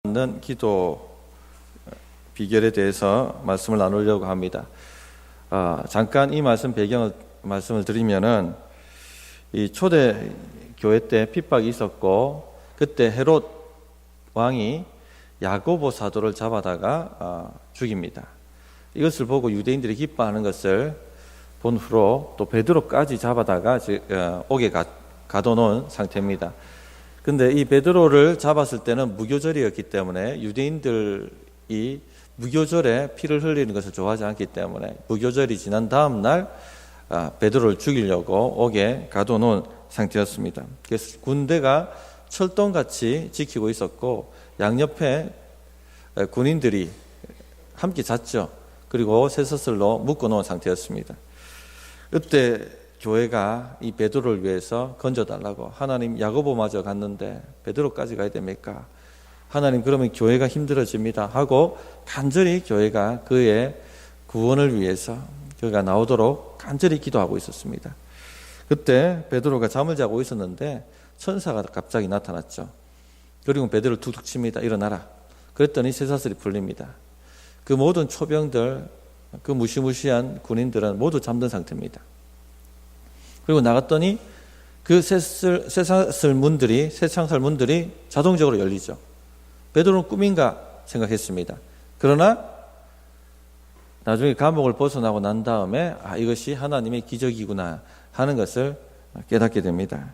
있는 기도 비결에 대해서 말씀을 나누려고 합니다. 잠깐 이 말씀을 드리면은 이 초대 교회 때 핍박이 있었고, 그때 헤롯 왕이 야고보 사도를 잡아다가 죽입니다. 이것을 보고 유대인들이 기뻐하는 것을 본 후로 또 베드로까지 잡아다가 옥에 가둬놓은 상태입니다. 근데 이 베드로를 잡았을 때는 무교절이었기 때문에 유대인들이 무교절에 피를 흘리는 것을 좋아하지 않기 때문에 무교절이 지난 다음 날 베드로를 죽이려고 옥에 가둬놓은 상태였습니다. 그래서 군대가 철동같이 지키고 있었고 양옆에 군인들이 함께 잤죠. 그리고 쇠사슬로 묶어놓은 상태였습니다. 그때 교회가 이 베드로를 위해서 건져달라고, 하나님 야고보마저 갔는데 베드로까지 가야 됩니까? 하나님 그러면 교회가 힘들어집니다 하고 간절히 교회가 그의 구원을 위해서 교회가 나오도록 간절히 기도하고 있었습니다. 그때 베드로가 잠을 자고 있었는데 천사가 갑자기 나타났죠. 그리고 베드로를 툭툭 칩니다. 일어나라. 그랬더니 쇠사슬이 풀립니다. 그 모든 초병들, 그 무시무시한 군인들은 모두 잠든 상태입니다. 그리고 나갔더니 그 쇠창살 문들이 자동적으로 열리죠. 베드로는 꿈인가 생각했습니다. 그러나 나중에 감옥을 벗어나고 난 다음에 이것이 하나님의 기적이구나 하는 것을 깨닫게 됩니다.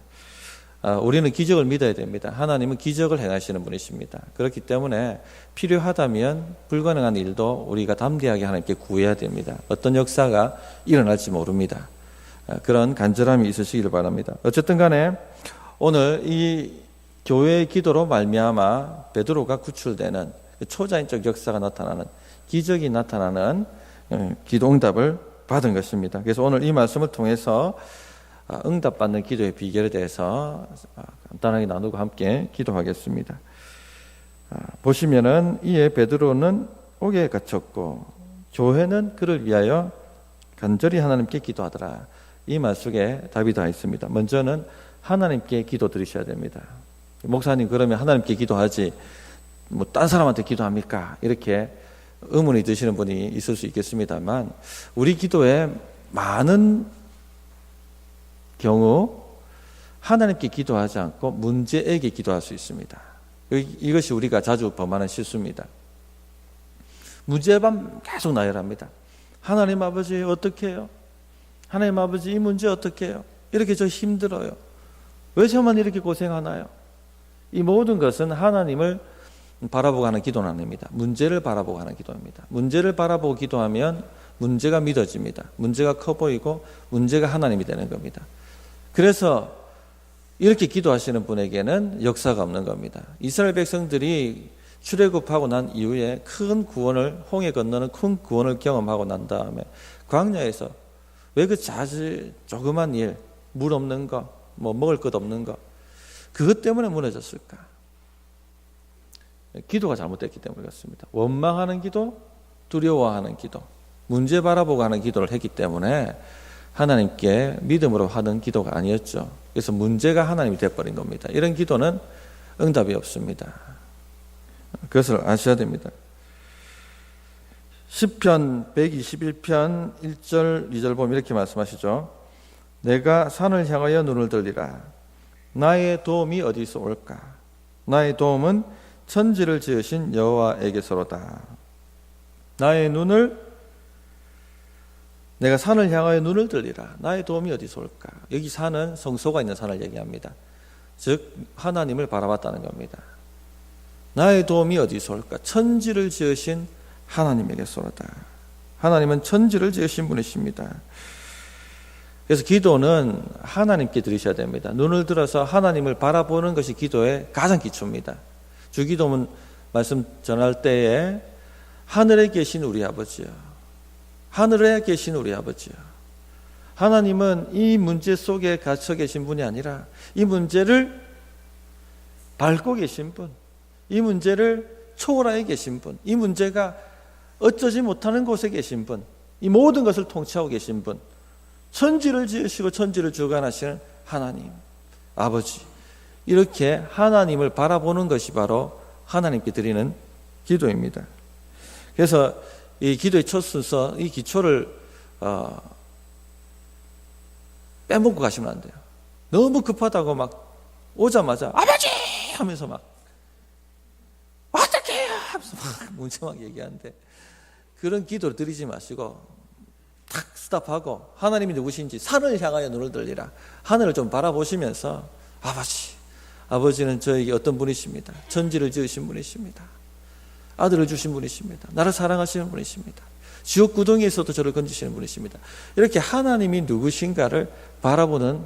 우리는 기적을 믿어야 됩니다. 하나님은 기적을 행하시는 분이십니다. 그렇기 때문에 필요하다면 불가능한 일도 우리가 담대하게 하나님께 구해야 됩니다. 어떤 역사가 일어날지 모릅니다. 그런 간절함이 있으시길 바랍니다. 어쨌든 간에 오늘 이 교회의 기도로 말미암아 베드로가 구출되는 초자연적 역사가 나타나는, 기적이 나타나는 기도응답을 받은 것입니다. 그래서 오늘 이 말씀을 통해서 응답받는 기도의 비결에 대해서 간단하게 나누고 함께 기도하겠습니다. 보시면은 이에 베드로는 옥에 갇혔고 교회는 그를 위하여 간절히 하나님께 기도하더라. 이 말 속에 답이 다 있습니다. 먼저는 하나님께 기도 드리셔야 됩니다. 목사님 그러면 하나님께 기도하지 딴 사람한테 기도합니까? 이렇게 의문이 드시는 분이 있을 수 있겠습니다만, 우리 기도에 많은 경우 하나님께 기도하지 않고 문제에게 기도할 수 있습니다. 이것이 우리가 자주 범하는 실수입니다. 문제만 계속 나열합니다. 하나님 아버지 어떻게 해요? 하나님 아버지 이 문제 어떻게 해요? 이렇게 저 힘들어요. 왜 저만 이렇게 고생하나요? 이 모든 것은 하나님을 바라보고 하는 기도는 아닙니다. 문제를 바라보고 하는 기도입니다. 문제를 바라보고 기도하면 문제가 믿어집니다. 문제가 커 보이고 문제가 하나님이 되는 겁니다. 그래서 이렇게 기도하시는 분에게는 역사가 없는 겁니다. 이스라엘 백성들이 출애굽하고 난 이후에 큰 구원을, 홍해 건너는 큰 구원을 경험하고 난 다음에 광야에서 왜 그 조그만 일, 물 없는 거, 먹을 것 없는 거, 그것 때문에 무너졌을까? 기도가 잘못됐기 때문에 그렇습니다. 원망하는 기도, 두려워하는 기도, 문제 바라보고 하는 기도를 했기 때문에 하나님께 믿음으로 하는 기도가 아니었죠. 그래서 문제가 하나님이 되어버린 겁니다. 이런 기도는 응답이 없습니다. 그것을 아셔야 됩니다. 시편 121편 1절 2절 보면 이렇게 말씀하시죠. 내가 산을 향하여 눈을 들리라. 나의 도움이 어디서 올까? 나의 도움은 천지를 지으신 여호와에게서로다. 내가 산을 향하여 눈을 들리라. 나의 도움이 어디서 올까? 여기 산은 성소가 있는 산을 얘기합니다. 즉 하나님을 바라봤다는 겁니다. 나의 도움이 어디서 올까? 천지를 지으신 하나님에게서로다. 하나님은 천지를 지으신 분이십니다. 그래서 기도는 하나님께 드리셔야 됩니다. 눈을 들어서 하나님을 바라보는 것이 기도의 가장 기초입니다. 주기도문 말씀 전할 때에 하늘에 계신 우리 아버지요, 하늘에 계신 우리 아버지요. 하나님은 이 문제 속에 갇혀 계신 분이 아니라 이 문제를 밟고 계신 분, 이 문제를 초월하여 계신 분, 이 문제가 어쩌지 못하는 곳에 계신 분, 이 모든 것을 통치하고 계신 분, 천지를 지으시고 천지를 주관하시는 하나님, 아버지, 이렇게 하나님을 바라보는 것이 바로 하나님께 드리는 기도입니다. 그래서 이 기도의 첫 순서, 이 기초를 빼먹고 가시면 안 돼요. 너무 급하다고 막 오자마자 아버지 하면서 막 어떻게 해요 하면서 막 문자막 얘기하는데, 그런 기도를 드리지 마시고 탁 스탑하고 하나님이 누구신지 산을 향하여 눈을 들리라. 하늘을 좀 바라보시면서 아버지는 저에게 어떤 분이십니다. 천지를 지으신 분이십니다. 아들을 주신 분이십니다. 나를 사랑하시는 분이십니다. 지옥 구덩이에서도 저를 건지시는 분이십니다. 이렇게 하나님이 누구신가를 바라보는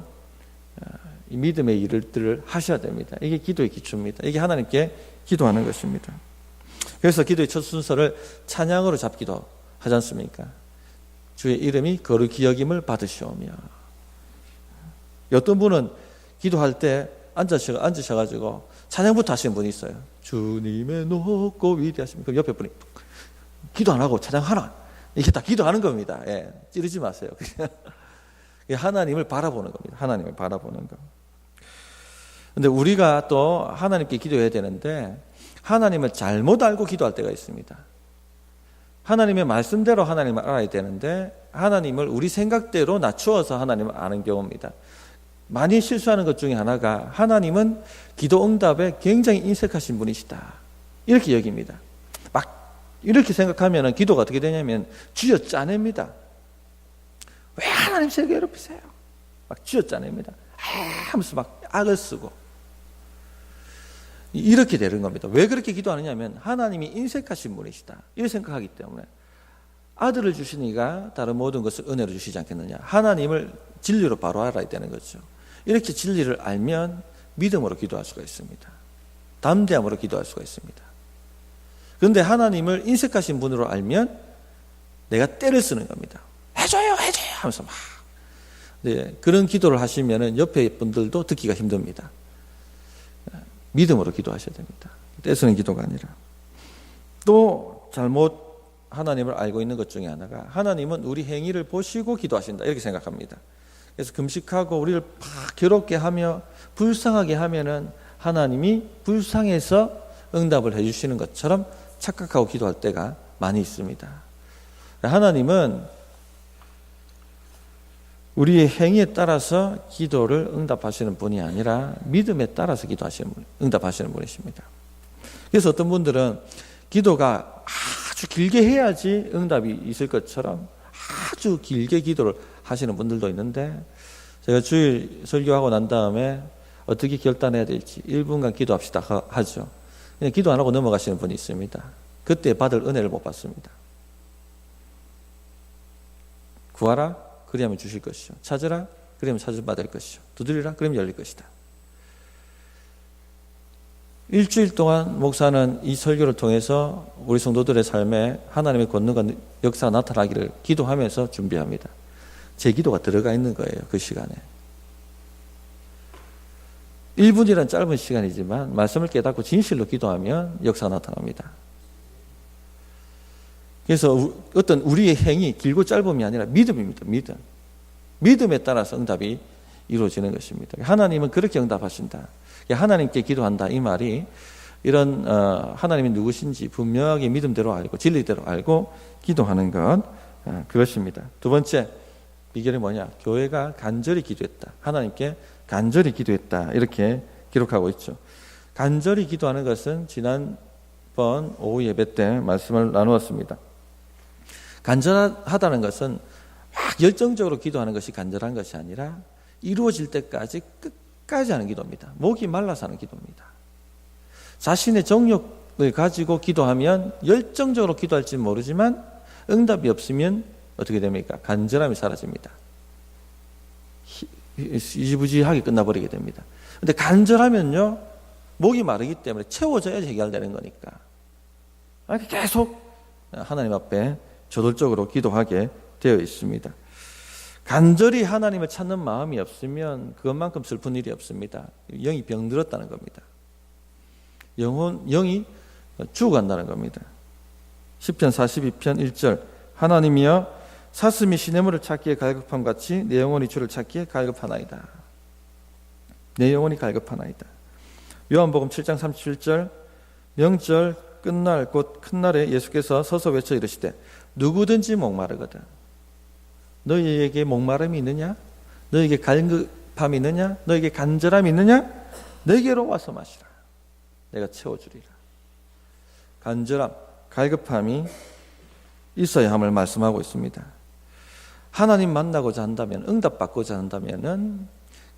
이 믿음의 일들을 하셔야 됩니다. 이게 기도의 기초입니다. 이게 하나님께 기도하는 것입니다. 그래서 기도의 첫 순서를 찬양으로 잡기도 하지 않습니까? 주의 이름이 거룩히 여김을 받으시오며. 어떤 분은 기도할 때 앉으셔가지고 찬양부터 하시는 분이 있어요. 주님의 높고 위대하십니다. 그럼 옆에 분이 기도 안 하고 찬양하나? 이게 다 기도하는 겁니다. 예, 찌르지 마세요. 하나님을 바라보는 겁니다. 하나님을 바라보는 거. 근데 우리가 또 하나님께 기도해야 되는데, 하나님을 잘못 알고 기도할 때가 있습니다. 하나님의 말씀대로 하나님을 알아야 되는데, 하나님을 우리 생각대로 낮추어서 하나님을 아는 경우입니다. 많이 실수하는 것 중에 하나가, 하나님은 기도 응답에 굉장히 인색하신 분이시다, 이렇게 여깁니다. 막 이렇게 생각하면 기도가 어떻게 되냐면 쥐어 짜냅니다. 왜 하나님 저에게 괴롭히세요? 막 쥐어 짜냅니다. 하면서 막 악을 쓰고 이렇게 되는 겁니다. 왜 그렇게 기도하느냐면 하나님이 인색하신 분이시다, 이렇게 생각하기 때문에. 아들을 주시니가 다른 모든 것을 은혜로 주시지 않겠느냐. 하나님을 진리로 바로 알아야 되는 거죠. 이렇게 진리를 알면 믿음으로 기도할 수가 있습니다. 담대함으로 기도할 수가 있습니다. 그런데 하나님을 인색하신 분으로 알면 내가 때를 쓰는 겁니다. 해줘요 하면서 막. 네, 그런 기도를 하시면 옆에 분들도 듣기가 힘듭니다. 믿음으로 기도하셔야 됩니다. 떼쓰는 기도가 아니라. 또 잘못 하나님을 알고 있는 것 중에 하나가, 하나님은 우리 행위를 보시고 기도하신다, 이렇게 생각합니다. 그래서 금식하고 우리를 막 괴롭게 하며 불쌍하게 하면은 하나님이 불쌍해서 응답을 해주시는 것처럼 착각하고 기도할 때가 많이 있습니다. 하나님은 우리의 행위에 따라서 기도를 응답하시는 분이 아니라 믿음에 따라서 응답하시는 분이십니다. 그래서 어떤 분들은 기도가 아주 길게 해야지 응답이 있을 것처럼 아주 길게 기도를 하시는 분들도 있는데, 제가 주일 설교하고 난 다음에 어떻게 결단해야 될지 1분간 기도합시다 하죠. 그냥 기도 안 하고 넘어가시는 분이 있습니다. 그때 받을 은혜를 못 받습니다. 구하라, 그리하면 주실 것이요. 찾으라, 그리하면 찾아받을 것이요. 두드리라, 그러면 열릴 것이다. 일주일 동안 목사는 이 설교를 통해서 우리 성도들의 삶에 하나님의 권능과 역사가 나타나기를 기도하면서 준비합니다. 제 기도가 들어가 있는 거예요, 그 시간에. 1분이란 짧은 시간이지만 말씀을 깨닫고 진실로 기도하면 역사가 나타납니다. 그래서 어떤 우리의 행위, 길고 짧음이 아니라 믿음입니다. 믿음에 따라서 응답이 이루어지는 것입니다. 하나님은 그렇게 응답하신다. 하나님께 기도한다, 이 말이 이런 하나님이 누구신지 분명하게 믿음대로 알고 진리대로 알고 기도하는 것, 그것입니다. 두 번째 비결이 뭐냐? 교회가 간절히 기도했다, 하나님께 간절히 기도했다, 이렇게 기록하고 있죠. 간절히 기도하는 것은 지난번 오후 예배 때 말씀을 나누었습니다. 간절하다는 것은 막 열정적으로 기도하는 것이 간절한 것이 아니라 이루어질 때까지 끝까지 하는 기도입니다. 목이 말라서 하는 기도입니다. 자신의 정욕을 가지고 기도하면 열정적으로 기도할지 모르지만 응답이 없으면 어떻게 됩니까? 간절함이 사라집니다. 이지부지하게 끝나버리게 됩니다. 근데 간절하면요, 목이 마르기 때문에 채워져야지 해결되는 거니까 계속 하나님 앞에 저돌적으로 기도하게 되어 있습니다. 간절히 하나님을 찾는 마음이 없으면 그것만큼 슬픈 일이 없습니다. 영이 병들었다는 겁니다. 영이 죽어간다는 겁니다. 시편 42편 1절, 하나님이여 사슴이 시냇물을 찾기에 갈급함 같이 내 영혼이 주를 찾기에 갈급하나이다. 내 영혼이 갈급하나이다. 요한복음 7장 37절, 영절 끝날 곧 큰 날에 예수께서 서서 외쳐 이르시되 누구든지 목마르거든 너희에게 목마름이 있느냐? 너희에게 갈급함이 있느냐? 너희에게 간절함이 있느냐? 내게로 와서 마시라. 내가 채워주리라. 간절함, 갈급함이 있어야 함을 말씀하고 있습니다. 하나님 만나고자 한다면, 응답받고자 한다면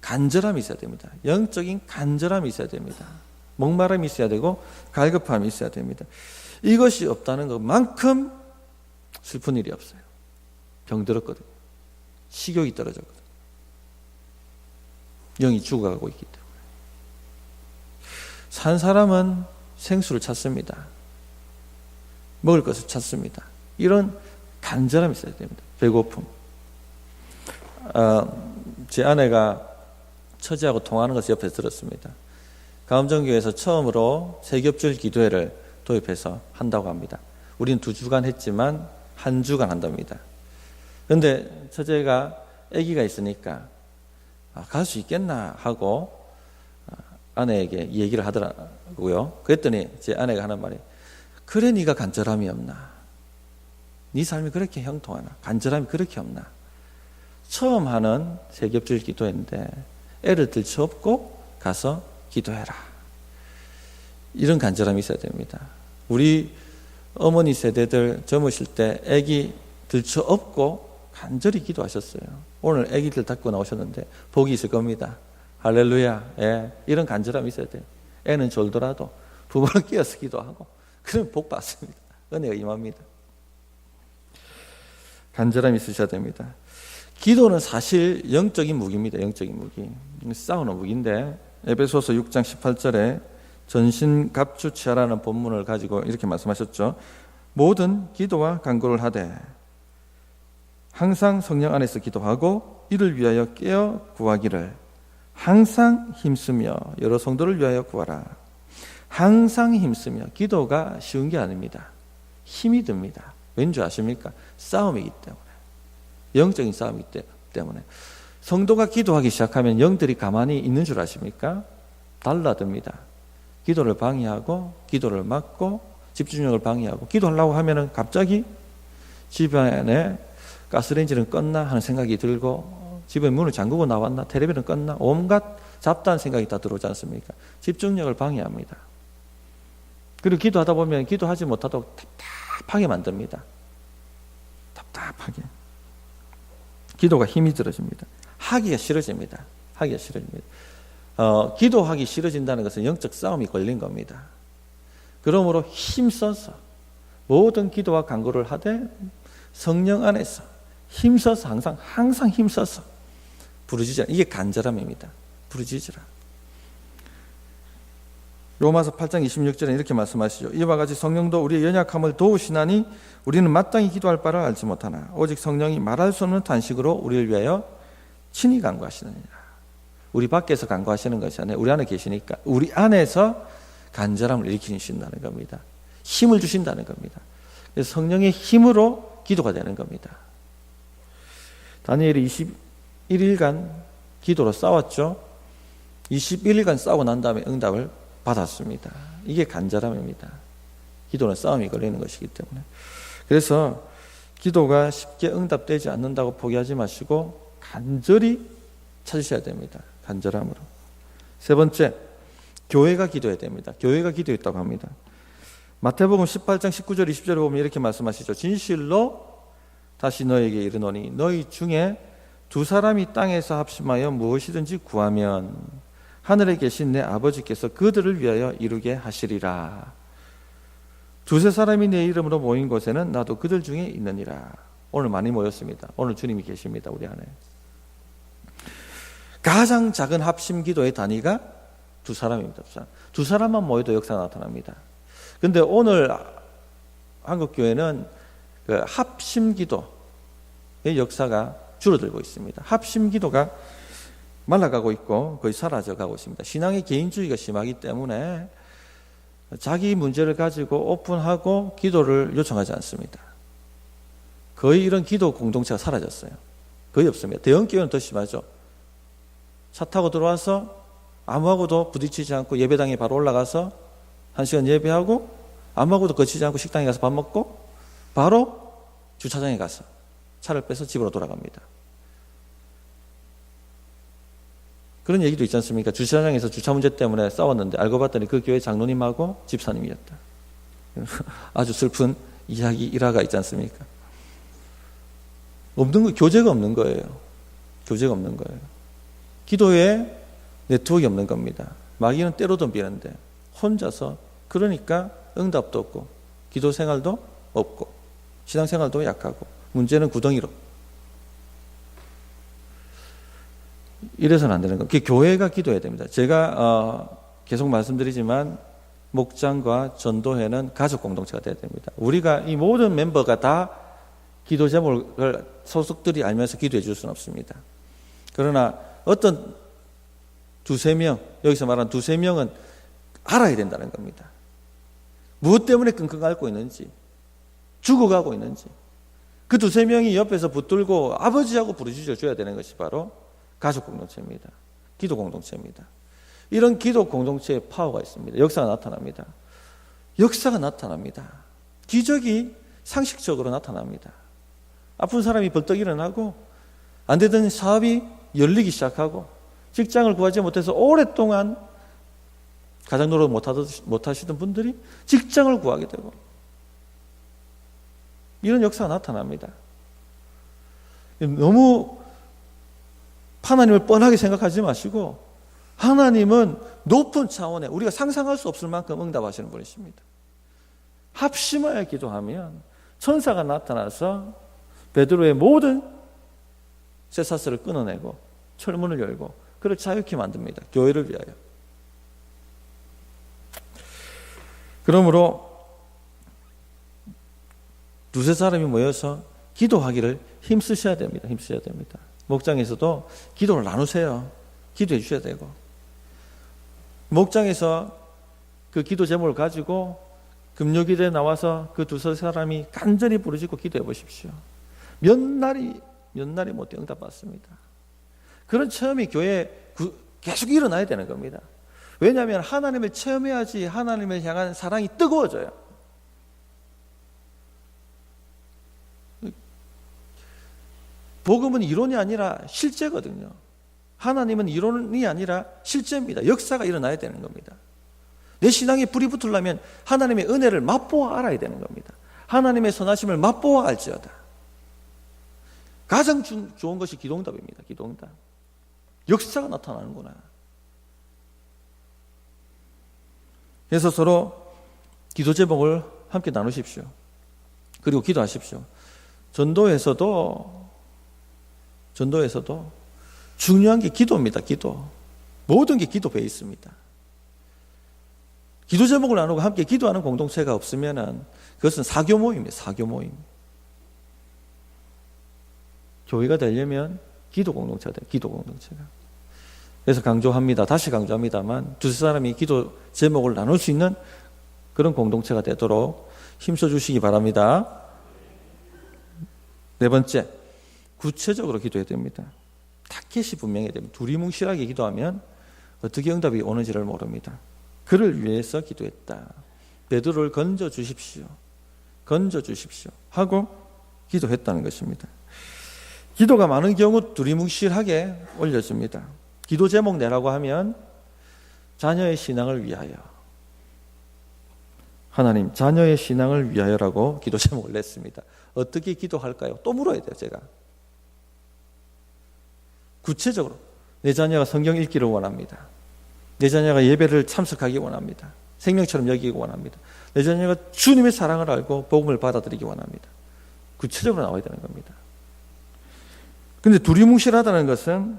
간절함이 있어야 됩니다. 영적인 간절함이 있어야 됩니다. 목마름이 있어야 되고 갈급함이 있어야 됩니다. 이것이 없다는 것만큼 슬픈 일이 없어요. 병들었거든요. 식욕이 떨어졌거든요. 영이 죽어가고 있기 때문에. 산 사람은 생수를 찾습니다. 먹을 것을 찾습니다. 이런 간절함이 있어야 됩니다. 배고픔. 제 아내가 처제하고 통화하는 것을 옆에서 들었습니다. 가음정교회에서 처음으로 세겹줄 기도회를 도입해서 한다고 합니다. 우리는 2주간 했지만 1주간 한답니다. 그런데 처제가 아기가 있으니까 갈 수 있겠나 하고 아내에게 얘기를 하더라고요. 그랬더니 제 아내가 하는 말이 그래 네가 간절함이 없나? 네 삶이 그렇게 형통하나? 간절함이 그렇게 없나? 처음 하는 세겹줄 기도회인데 애를 들쳐업고 가서 기도해라. 이런 간절함이 있어야 됩니다. 우리 어머니 세대들 젊으실 때 아기 들쳐업고 간절히 기도하셨어요. 오늘 아기들 닦고 나오셨는데 복이 있을 겁니다. 할렐루야. 예, 이런 간절함이 있어야 돼요. 애는 졸더라도 부모를 끼어서 기도하고 그러면 복 받습니다. 은혜가 임합니다. 간절함이 있으셔야 됩니다. 기도는 사실 영적인 무기입니다. 영적인 무기. 싸우는 무기인데 에베소서 6장 18절에 전신갑주 취하라는 본문을 가지고 이렇게 말씀하셨죠. 모든 기도와 간구를 하되 항상 성령 안에서 기도하고 이를 위하여 깨어 구하기를 항상 힘쓰며 여러 성도를 위하여 구하라. 항상 힘쓰며. 기도가 쉬운 게 아닙니다. 힘이 듭니다. 왠지 아십니까? 싸움이기 때문에. 영적인 싸움이기 때문에. 성도가 기도하기 시작하면 영들이 가만히 있는 줄 아십니까? 달라듭니다. 기도를 방해하고 기도를 막고 집중력을 방해하고 기도하려고 하면은 갑자기 집안에 가스레인지는 껐나 하는 생각이 들고 집에 문을 잠그고 나왔나 텔레비전은 껐나 온갖 잡다한 생각이 다 들어오지 않습니까? 집중력을 방해합니다. 그리고 기도하다 보면 기도하지 못하도록 답답하게 만듭니다. 답답하게. 기도가 힘이 들어집니다. 하기가 싫어집니다. 하기가 싫어집니다. 기도하기 싫어진다는 것은 영적 싸움이 걸린 겁니다. 그러므로 힘써서 모든 기도와 간구를 하되 성령 안에서 힘써서 항상 힘써서 부르짖으라. 이게 간절함입니다. 부르짖으라. 로마서 8장 26절에 이렇게 말씀하시죠. 이와 같이 성령도 우리의 연약함을 도우시나니 우리는 마땅히 기도할 바를 알지 못하나 오직 성령이 말할 수 없는 탄식으로 우리를 위하여 친히 간구하시느니라. 우리 밖에서 간구하시는 것이 아니라 우리 안에 계시니까 우리 안에서 간절함을 일으키신다는 겁니다. 힘을 주신다는 겁니다. 그래서 성령의 힘으로 기도가 되는 겁니다. 다니엘이 21일간 기도로 싸웠죠. 21일간 싸우고 난 다음에 응답을 받았습니다. 이게 간절함입니다. 기도는 싸움이 걸리는 것이기 때문에. 그래서 기도가 쉽게 응답되지 않는다고 포기하지 마시고 간절히 찾으셔야 됩니다. 간절함으로. 세 번째, 교회가 기도해야 됩니다. 교회가 기도했다고 합니다. 마태복음 18장 19절 20절에 보면 이렇게 말씀하시죠. 진실로 다시 너에게 이르노니 너희 중에 두 사람이 땅에서 합심하여 무엇이든지 구하면 하늘에 계신 내 아버지께서 그들을 위하여 이루게 하시리라. 두세 사람이 내 이름으로 모인 곳에는 나도 그들 중에 있느니라. 오늘 많이 모였습니다. 오늘 주님이 계십니다. 우리 안에. 가장 작은 합심 기도의 단위가 두 사람입니다. 두 사람만 모여도 역사가 나타납니다. 그런데 오늘 한국교회는 그 합심 기도의 역사가 줄어들고 있습니다. 합심 기도가 말라가고 있고 거의 사라져가고 있습니다. 신앙의 개인주의가 심하기 때문에 자기 문제를 가지고 오픈하고 기도를 요청하지 않습니다. 거의 이런 기도 공동체가 사라졌어요. 거의 없습니다. 대형교회는 더 심하죠. 차 타고 들어와서 아무하고도 부딪히지 않고 예배당에 바로 올라가서 1시간 예배하고 아무것도 거치지 않고 식당에 가서 밥 먹고 바로 주차장에 가서 차를 빼서 집으로 돌아갑니다. 그런 얘기도 있지 않습니까? 주차장에서 주차 문제 때문에 싸웠는데 알고 봤더니 그 교회 장로님하고 집사님이었다. 아주 슬픈 이야기 일화가 있지 않습니까? 교제가 없는 거예요. 교제가 없는 거예요. 기도에 네트워크가 없는 겁니다. 마귀는 때로 덤비는데 혼자서, 그러니까 응답도 없고 기도 생활도 없고 신앙생활도 약하고 문제는 구덩이로. 이래서는 안 되는 겁니다. 교회가 기도해야 됩니다. 제가 계속 말씀드리지만 목장과 전도회는 가족 공동체가 돼야 됩니다. 우리가 이 모든 멤버가 다 기도 제목을 소속들이 알면서 기도해 줄 수는 없습니다. 그러나 어떤 두세 명, 여기서 말하는 두세 명은 알아야 된다는 겁니다. 무엇 때문에 끙끙 앓고 있는지, 죽어가고 있는지, 그 두세 명이 옆에서 붙들고 아버지하고 부르짖어 줘야 되는 것이 바로 가족 공동체입니다. 기도 공동체입니다. 이런 기도 공동체에 파워가 있습니다. 역사가 나타납니다. 역사가 나타납니다. 기적이 상식적으로 나타납니다. 아픈 사람이 벌떡 일어나고 안 되던 사업이 열리기 시작하고 직장을 구하지 못해서 오랫동안 가장 노력 못하시던 분들이 직장을 구하게 되고 이런 역사가 나타납니다. 너무 하나님을 뻔하게 생각하지 마시고 하나님은 높은 차원에 우리가 상상할 수 없을 만큼 응답하시는 분이십니다. 합심하여 기도하면 천사가 나타나서 베드로의 모든 쇠사슬을 끊어내고 철문을 열고 그를 자유케 만듭니다. 교회를 위하여. 그러므로 두세 사람이 모여서 기도하기를 힘쓰셔야 됩니다. 힘쓰셔야 됩니다. 목장에서도 기도를 나누세요. 기도해 주셔야 되고 목장에서 그 기도 제목을 가지고 금요기도에 나와서 그 두세 사람이 간절히 부르짖고 기도해 보십시오. 몇 날이 못해 응답받습니다. 그런 체험이 교회에 계속 일어나야 되는 겁니다. 왜냐하면 하나님을 체험해야지 하나님을 향한 사랑이 뜨거워져요. 복음은 이론이 아니라 실제거든요. 하나님은 이론이 아니라 실제입니다. 역사가 일어나야 되는 겁니다. 내 신앙에 불이 붙으려면 하나님의 은혜를 맛보아 알아야 되는 겁니다. 하나님의 선하심을 맛보아 알지어다. 가장 좋은 것이 기도응답입니다. 기도응답. 역사가 나타나는구나. 그래서 서로 기도 제목을 함께 나누십시오. 그리고 기도하십시오. 전도에서도 중요한 게 기도입니다. 기도. 모든 게 기도 베이스입니다. 기도 제목을 나누고 함께 기도하는 공동체가 없으면 그것은 사교 모임입니다. 사교 모임. 교회가 되려면 기도 공동체가 돼요. 기도 공동체가. 그래서 강조합니다. 다시 강조합니다만 두세 사람이 기도 제목을 나눌 수 있는 그런 공동체가 되도록 힘써 주시기 바랍니다. 네 번째, 구체적으로 기도해야 됩니다. 타겟이 분명해야 됩니다. 두리뭉실하게 기도하면 어떻게 응답이 오는지를 모릅니다. 그를 위해서 기도했다. 베드로를 건져 주십시오. 하고 기도했다는 것입니다. 기도가 많은 경우 두리뭉실하게 올려집니다. 기도 제목 내라고 하면 자녀의 신앙을 위하여, 하나님 자녀의 신앙을 위하여라고 기도 제목을 냈습니다. 어떻게 기도할까요? 또 물어야 돼요. 제가 구체적으로 내 자녀가 성경 읽기를 원합니다. 내 자녀가 예배를 참석하기 원합니다. 생명처럼 여기기 원합니다. 내 자녀가 주님의 사랑을 알고 복음을 받아들이기 원합니다. 구체적으로 나와야 되는 겁니다. 그런데 두리뭉실하다는 것은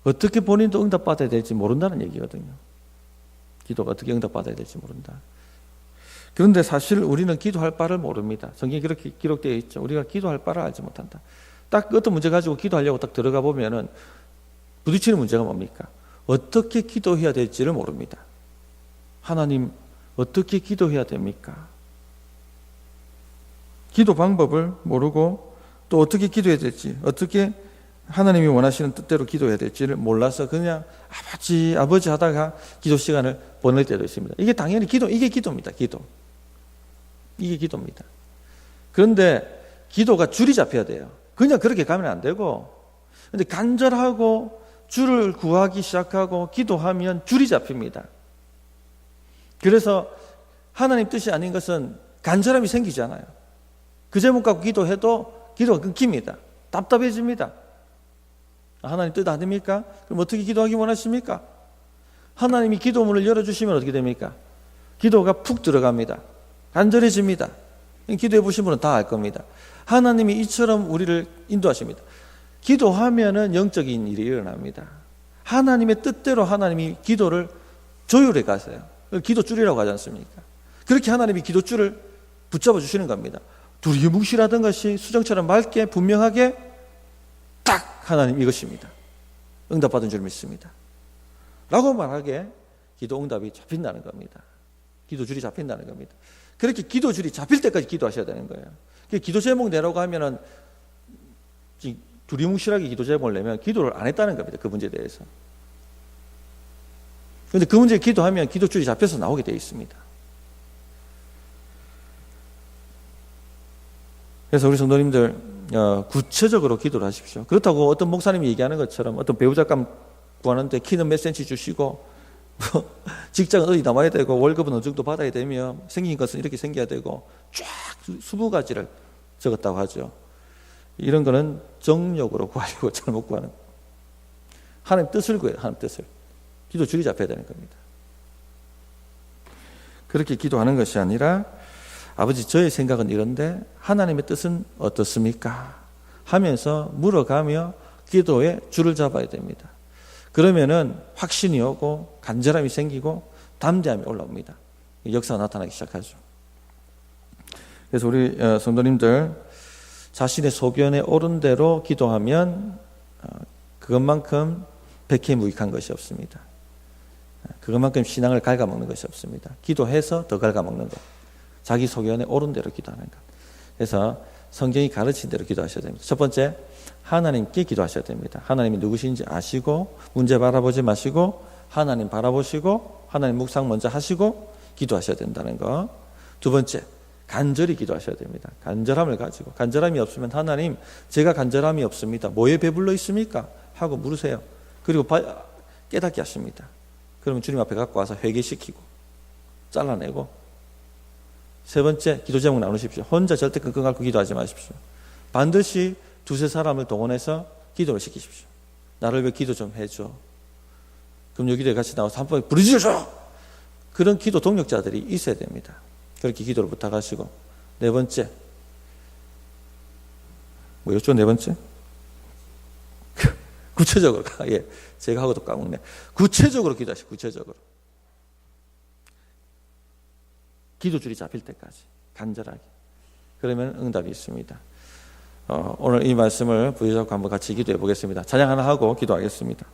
어떻게 본인도 응답받아야 될지 모른다는 얘기거든요. 기도가 어떻게 응답받아야 될지 모른다. 그런데 사실 우리는 기도할 바를 모릅니다. 성경에 그렇게 기록되어 있죠. 우리가 기도할 바를 알지 못한다. 딱 어떤 문제 가지고 기도하려고 딱 들어가 보면은 부딪히는 문제가 뭡니까? 어떻게 기도해야 될지를 모릅니다. 하나님, 어떻게 기도해야 됩니까? 기도 방법을 모르고 또 어떻게 기도해야 될지, 어떻게 하나님이 원하시는 뜻대로 기도해야 될지를 몰라서 그냥 아버지 하다가 기도 시간을 보낼 때도 있습니다. 이게 당연히 이게 기도입니다. 이게 기도입니다. 그런데 기도가 줄이 잡혀야 돼요. 그냥 그렇게 가면 안 되고, 근데 간절하고 줄을 구하기 시작하고 기도하면 줄이 잡힙니다. 그래서 하나님 뜻이 아닌 것은 간절함이 생기잖아요. 그 제목 갖고 기도해도 기도가 끊깁니다. 답답해집니다. 하나님 뜻 아닙니까? 그럼 어떻게 기도하기 원하십니까? 하나님이 기도문을 열어주시면 어떻게 됩니까? 기도가 푹 들어갑니다. 간절해집니다. 기도해 보신 분은 다 알 겁니다. 하나님이 이처럼 우리를 인도하십니다. 기도하면은 영적인 일이 일어납니다. 하나님의 뜻대로 하나님이 기도를 조율해 가세요. 기도줄이라고 하지 않습니까? 그렇게 하나님이 기도줄을 붙잡아 주시는 겁니다. 두리뭉실하던 것이 수정처럼 맑게 분명하게 딱 하나님 이것입니다. 응답받은 줄 믿습니다. 라고 말하게 기도 응답이 잡힌다는 겁니다. 기도줄이 잡힌다는 겁니다. 그렇게 기도줄이 잡힐 때까지 기도하셔야 되는 거예요. 기도 제목 내라고 하면은 두리뭉실하게 기도 제목을 내면 기도를 안 했다는 겁니다. 그 문제에 대해서. 그런데 그 문제에 기도하면 기도줄이 잡혀서 나오게 되어 있습니다. 그래서 우리 성도님들 구체적으로 기도를 하십시오. 그렇다고 어떤 목사님이 얘기하는 것처럼 어떤 배우작감 구하는데 키는 몇 센치 주시고 직장은 어디 나와야 되고 월급은 어느 정도 받아야 되며 생긴 것은 이렇게 생겨야 되고 쫙 20가지를 적었다고 하죠. 이런 거는 정욕으로 구하려고 잘못 구하는, 하나님 뜻을 구해요. 하나님 뜻을. 기도 줄이 잡혀야 되는 겁니다. 그렇게 기도하는 것이 아니라 아버지 저의 생각은 이런데 하나님의 뜻은 어떻습니까? 하면서 물어가며 기도에 줄을 잡아야 됩니다. 그러면은 확신이 오고 간절함이 생기고 담대함이 올라옵니다. 역사가 나타나기 시작하죠. 그래서 우리 성도님들 자신의 소견에 옳은 대로 기도하면 그것만큼 백해무익한 것이 없습니다. 그것만큼 신앙을 갉아먹는 것이 없습니다. 기도해서 더 갉아먹는 것. 자기 소견에 옳은 대로 기도하는 것. 그래서 성경이 가르친 대로 기도하셔야 됩니다. 첫 번째, 하나님께 기도하셔야 됩니다. 하나님이 누구신지 아시고 문제 바라보지 마시고 하나님 바라보시고 하나님 묵상 먼저 하시고 기도하셔야 된다는 거. 두 번째, 간절히 기도하셔야 됩니다. 간절함을 가지고. 간절함이 없으면 하나님 제가 간절함이 없습니다. 뭐에 배불러 있습니까? 하고 물으세요. 그리고 깨닫게 하십니다. 그러면 주님 앞에 갖고 와서 회개시키고 잘라내고. 세 번째, 기도 제목 나누십시오. 혼자 절대 끙끙 앓고 기도하지 마십시오. 반드시 두세 사람을 동원해서 기도를 시키십시오. 나를 위해 기도 좀 해줘. 그럼 여기에 같이 나와서 한 번에 부르짖어줘. 그런 기도 동력자들이 있어야 됩니다. 그렇게 기도를 부탁하시고. 네 번째, 뭐였죠? 네 번째? 구체적으로. 예, 제가 하고도 까먹네. 구체적으로 기도하시고. 구체적으로. 기도줄이 잡힐 때까지 간절하게. 그러면 응답이 있습니다. 오늘 이 말씀을 부여잡고 한번 같이 기도해 보겠습니다. 찬양 하나 하고 기도하겠습니다.